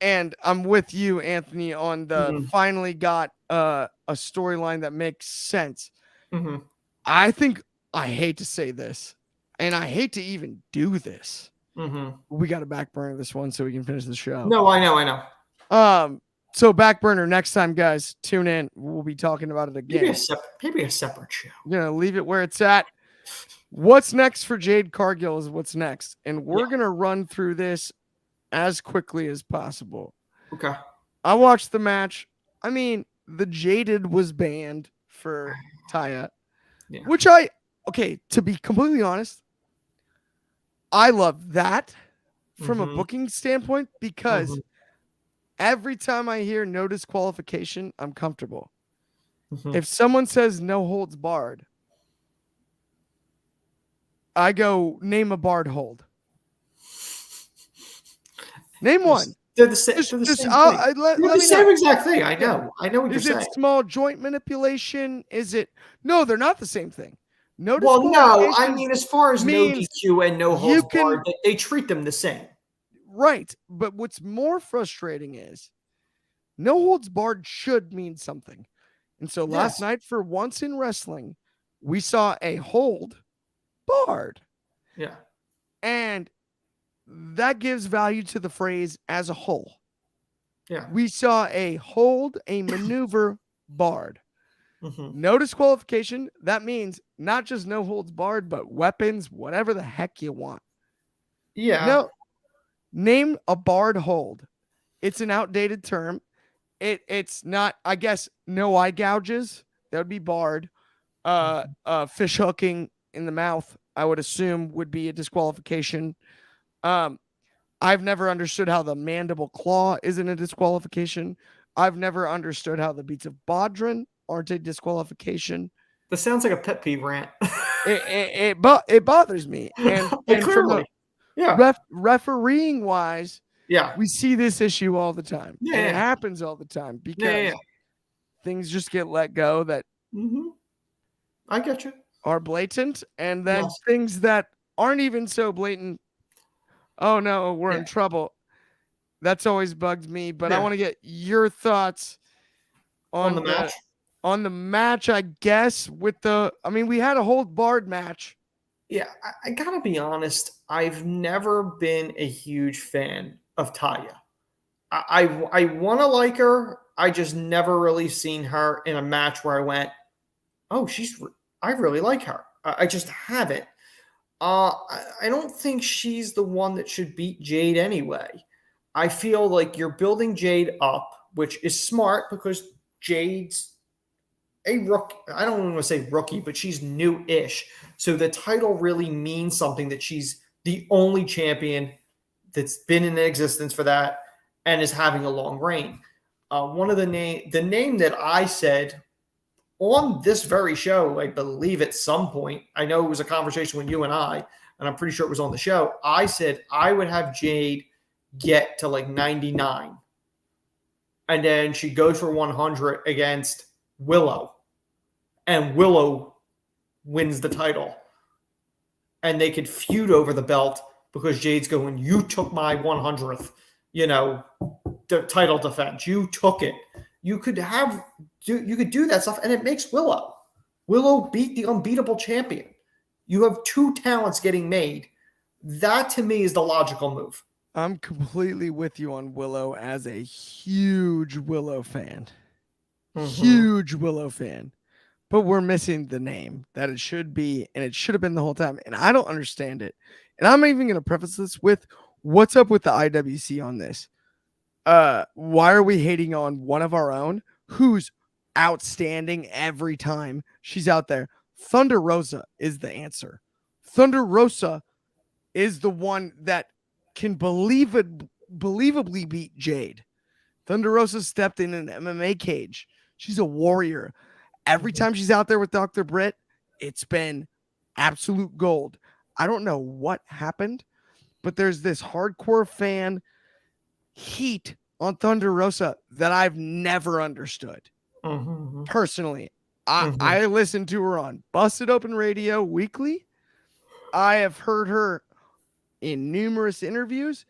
and I'm with you, Anthony, on the Mhm. finally got a storyline that makes sense. Mhm. I think I hate to say this, and I hate to even do this. Mhm. We got to back burner this one so we can finish the show. No, I know. So back burner next time, guys. Tune in. We'll be talking about it again. Maybe a separate show. I'm gonna leave it where it's at. What's next for Jade Cargill is what's next, and we're gonna run through this as quickly as possible. Okay. I watched the match. I mean, the Jaded was banned for Taya, which to be completely honest, I love that from a booking standpoint because every time I hear no disqualification, I'm comfortable. If someone says no holds barred, I go name a barred hold. Name one. They're the same. They're the same thing. They're the same exact thing. I know. I know what you're saying. Is it small joint manipulation? Is it? No, they're not the same thing. No. Well, no. I mean, as far as no DQ and no holds barred, they treat them the same. Right. But what's more frustrating is no holds barred should mean something. And so last night, for once in wrestling, we saw a hold barred. Yeah. And that gives value to the phrase as a whole. Yeah. We saw a hold, a maneuver barred. No disqualification. That means not just no holds barred, but weapons, whatever the heck you want. Yeah. No. Name a barred hold. It's an outdated term. It's not, I guess, no eye gouges. That would be barred. Fish hooking in the mouth, I would assume, would be a disqualification. I've never understood how the mandible claw isn't a disqualification. I've never understood how the beats of Bodrin aren't a disqualification. This sounds like a pet peeve rant. it bothers me. And clearly, refereeing wise, we see this issue all the time. Yeah, and it happens all the time because things just get let go that I get you. Are blatant, and then things that aren't even so blatant. Oh no, we're in trouble. That's always bugged me, but I want to get your thoughts on the match. On the match, I guess, we had a hold barred match. Yeah, I gotta be honest. I've never been a huge fan of Taya. I want to like her. I just never really seen her in a match where I went, oh, I really like her. I just haven't. I don't think she's the one that should beat Jade anyway. I feel like you're building Jade up, which is smart because Jade's a rookie. I don't want to say rookie, but she's new-ish. So the title really means something, that she's the only champion that's been in existence for that and is having a long reign. One of the name that I said on this very show, I believe at some point, I know it was a conversation with you and I'm pretty sure it was on the show. I said I would have Jade get to like 99. And then she goes for 100 against Willow. And Willow wins the title. And they could feud over the belt because Jade's going, you took my 100th, the title defense. You took it. You could do that stuff, and it makes Willow beat the unbeatable champion. You have two talents getting made. That to me is the logical move. I'm completely with you on Willow as a huge Willow fan. Huge Willow fan. But we're missing the name that it should be, and it should have been the whole time. And I don't understand it. And I'm even going to preface this with, what's up with the IWC on this? Why are we hating on one of our own who's outstanding every time she's out there? Thunder Rosa is the answer. Thunder Rosa is the one that can believably beat Jade. Thunder Rosa stepped in an MMA cage. She's a warrior. Every time she's out there with Dr. Britt, it's been absolute gold. I don't know what happened, but there's this hardcore fan heat on Thunder Rosa that I've never understood. Mm-hmm. Personally, I listen to her on Busted Open Radio weekly. I have heard her in numerous interviews,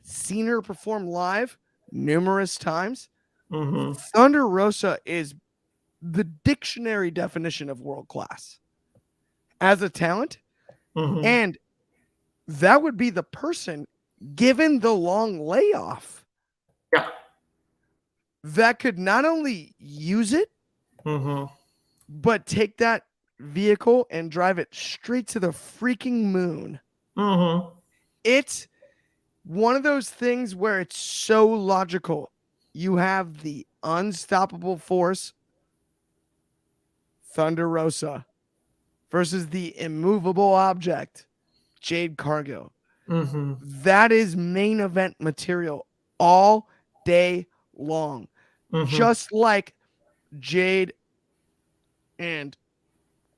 seen her perform live numerous times. Mm-hmm. Thunder Rosa is the dictionary definition of world class as a talent. Mm-hmm. And that would be the person, given the long layoff, Yeah. that could not only use it, Mm-hmm. but take that vehicle and drive it straight to the freaking moon. Mm-hmm. It's one of those things where it's so logical. You have the unstoppable force, Thunder Rosa, versus the immovable object, Jade Cargill. Mm-hmm. That is main event material all day long. Mm-hmm. Just like Jade and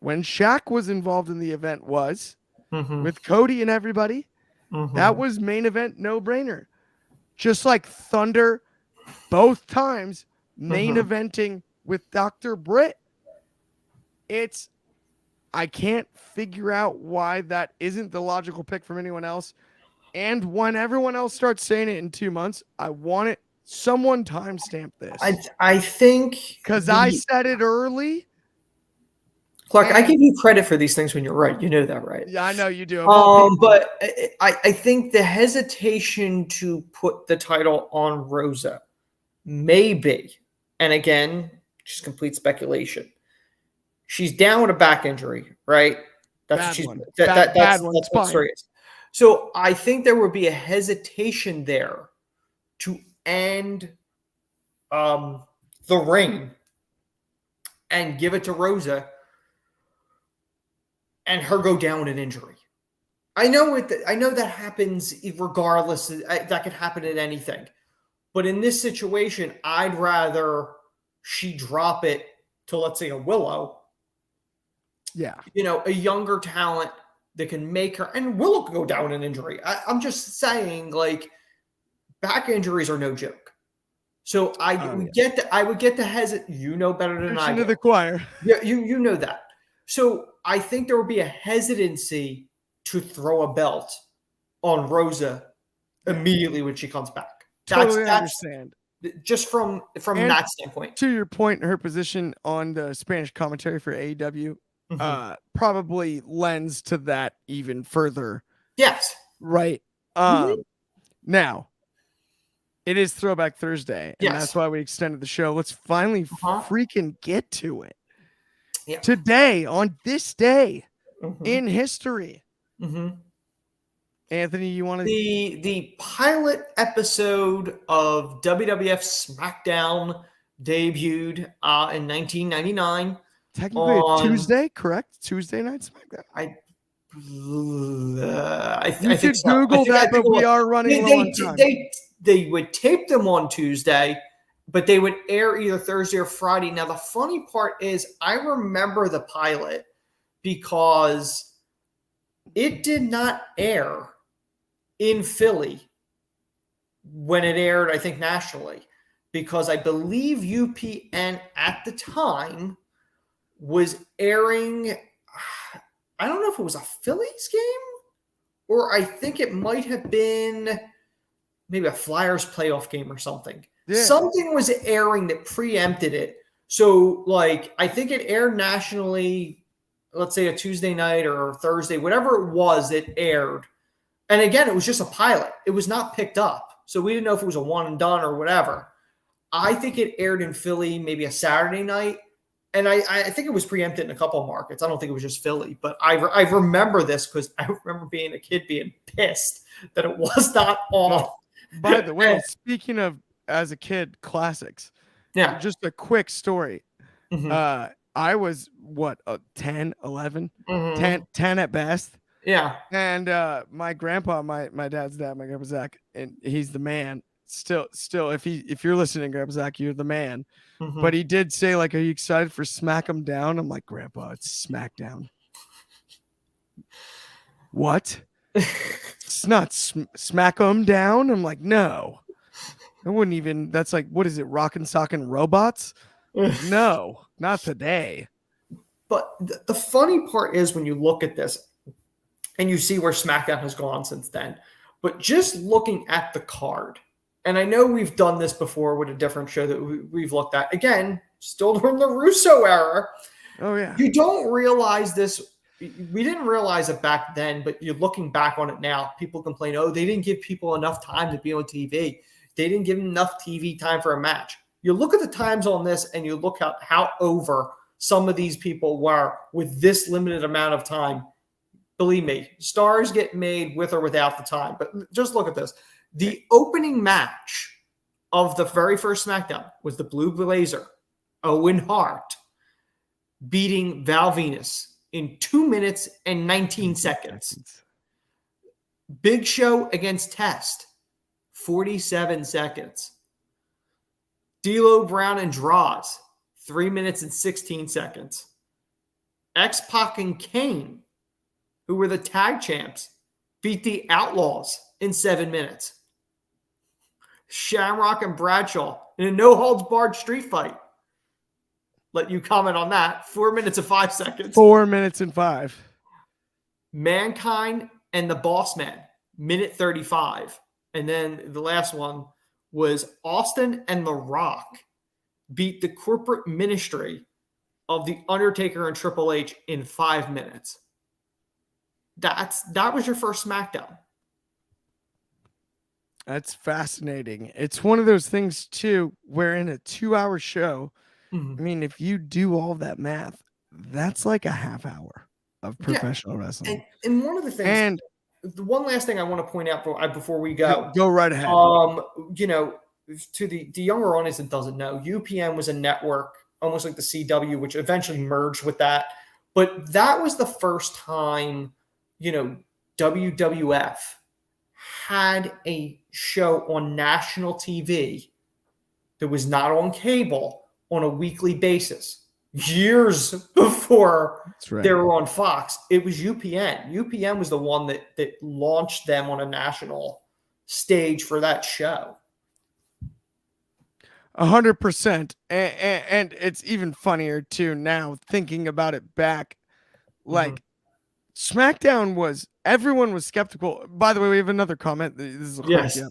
when Shaq was involved in the event was Mm-hmm. with Cody and everybody, Mm-hmm. that was main event no-brainer. Just like Thunder both times main eventing with Dr. Britt. I can't figure out why that isn't the logical pick from anyone else. And when everyone else starts saying it in 2 months, I want it. Someone timestamp this. I think because I said it early. Clark, I give you credit for these things when you're right. You know that, right? Yeah, I know you do. But I think the hesitation to put the title on Rosa may be, and again, just complete speculation. She's down with a back injury, right? That's bad what one. that's one. what the story is. So I think there would be a hesitation there to end the reign and give it to Rosa and her go down with an injury. I know that happens regardless. That could happen at anything. But in this situation, I'd rather she drop it to, let's say, a Willow. Yeah. A younger talent that can make her, and Willow could go down with an injury. I'm just saying, like, back injuries are no joke. So I would get the hesitant. You know better than I do. To the choir. Yeah, you know that. So I think there would be a hesitancy to throw a belt on Rosa immediately when she comes back. Totally understand. Just from that standpoint. To your point, her position on the Spanish commentary for AEW probably lends to that even further. Yes. Right. Now, it is Throwback Thursday, and that's why we extended the show. Let's finally freaking get to it. Yeah. Today, on this day in history. Anthony, you want to... The pilot episode of WWF SmackDown debuted in 1999. Technically a Tuesday, correct? Tuesday night SmackDown. I think so. Google that, but we are running low on time. They would tape them on Tuesday, but they would air either Thursday or Friday. Now, the funny part is I remember the pilot because it did not air in Philly when it aired, I think, nationally, because I believe UPN at the time was airing, I don't know if it was a Phillies game, or I think it might have been maybe a Flyers playoff game or something. Yeah. Something was airing that preempted it. So, like, I think it aired nationally, let's say a Tuesday night or Thursday, whatever it was, it aired. And again, it was just a pilot. It was not picked up. So we didn't know if it was a one and done or whatever. I think it aired in Philly maybe a Saturday night. And I think it was preempted in a couple of markets. I don't think it was just Philly. But I remember this because I remember being a kid being pissed that it was not on. By the way, speaking of, as a kid, classics. Yeah. Just a quick story. I was, 10, 11? 10 at best. Yeah. And my grandpa, my dad's dad, my grandpa Zach, and he's the man. Still, if you're listening, Grandpa Zach, you're the man. But he did say, like, are you excited for Smack 'em Down? I'm like, Grandpa, it's SmackDown. What? It's not Smack 'em Down? I'm like, no. I wouldn't even. That's like, what is it? Rockin' Sockin' Robots? No, not today. But the funny part is when you look at this and you see where SmackDown has gone since then, but just looking at the card, and I know we've done this before with a different show that we've looked at, again, still during the Russo era. Oh, yeah. You don't realize this. We didn't realize it back then, but you're looking back on it now. People complain, oh, they didn't give people enough time to be on TV. They didn't give them enough TV time for a match. You look at the times on this and you look at how over some of these people were with this limited amount of time. Believe me, stars get made with or without the time. But just look at this. The opening match of the very first SmackDown was the Blue Blazer, Owen Hart, beating Val Venus in 2 minutes and 19 seconds. Big Show against Test, 47 seconds. D'Lo Brown and Draws, 3 minutes and 16 seconds. X-Pac and Kane, who were the tag champs, beat the Outlaws in 7 minutes. Shamrock and Bradshaw in a no-holds-barred street fight. Let you comment on that. 4 minutes and 5 seconds. 4 minutes and 5. Mankind and the Boss Man, minute 35. And then the last one was Austin and The Rock beat the corporate ministry of The Undertaker and Triple H in 5 minutes. That was your first SmackDown. That's fascinating. It's one of those things, too, where in a 2-hour show, I mean, if you do all that math, that's like a half hour of professional wrestling. And one of the things, and the one last thing I want to point out before we go. Go right ahead. You know, to the younger audience that doesn't know, UPN was a network, almost like the CW, which eventually merged with that. But that was the first time, you know, WWF had a show on national TV that was not on cable on a weekly basis. Years before they were on Fox, it was UPN. UPN was the one that launched them on a national stage for that show. 100%. And it's even funnier too now thinking about it back. Like SmackDown was, everyone was skeptical. By the way, we have another comment. This is a yes.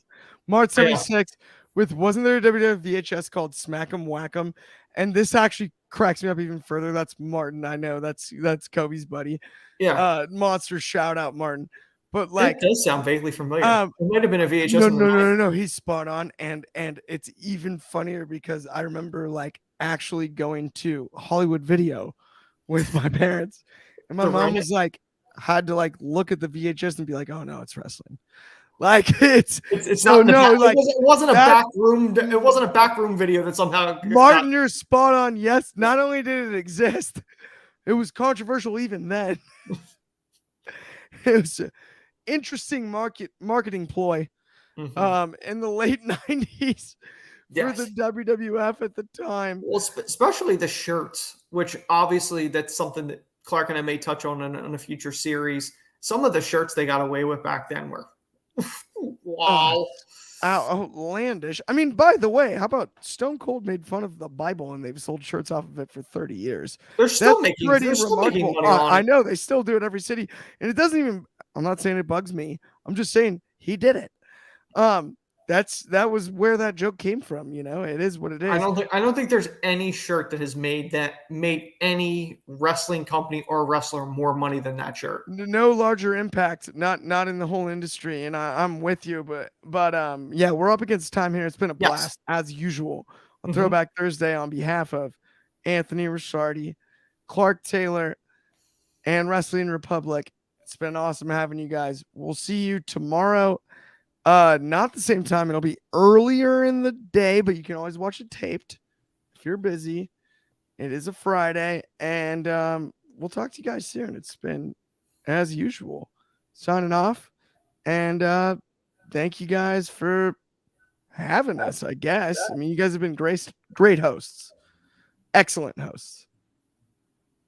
March 76 with, wasn't there a WWF VHS called Smack 'em Whack 'em? And this actually cracks me up even further. That's Martin. I know that's Kobe's buddy. Yeah. Monster shout out Martin. But like, it does sound vaguely familiar. It might have been a VHS. No. He's spot on. And it's even funnier because I remember like actually going to Hollywood Video with my parents. And my mom was like, had to like look at the VHS and be like, oh no, it's wrestling. Like it's not like it wasn't a back room. It wasn't a back room video that somehow Martin, you're spot on. Yes, not only did it exist, it was controversial even then. It was an interesting marketing ploy in the late 90s for the WWF at the time. Well, especially the shirts, which obviously that's something that Clark and I may touch on in a future series. Some of the shirts they got away with back then were wow. Outlandish. I mean, by the way, how about Stone Cold made fun of the Bible and they've sold shirts off of it for 30 years? They're still making money on it. I know they still do it every city. And it doesn't even, I'm not saying it bugs me. I'm just saying he did it. That was where that joke came from. You know, it is what it is. I don't think there's any shirt that has made any wrestling company or wrestler more money than that shirt. No larger impact, not in the whole industry. And I'm with you, but yeah, we're up against time here. It's been a blast as usual on Throwback Thursday on behalf of Anthony Ricciardi, Clark Taylor, and Wrestling Republic. It's been awesome having you guys. We'll see you tomorrow. Not the same time. It'll be earlier in the day, but you can always watch it taped if you're busy. It is a Friday, and we'll talk to you guys soon. It's been as usual. Signing off, and thank you guys for having us. I guess. I mean, you guys have been great hosts, excellent hosts.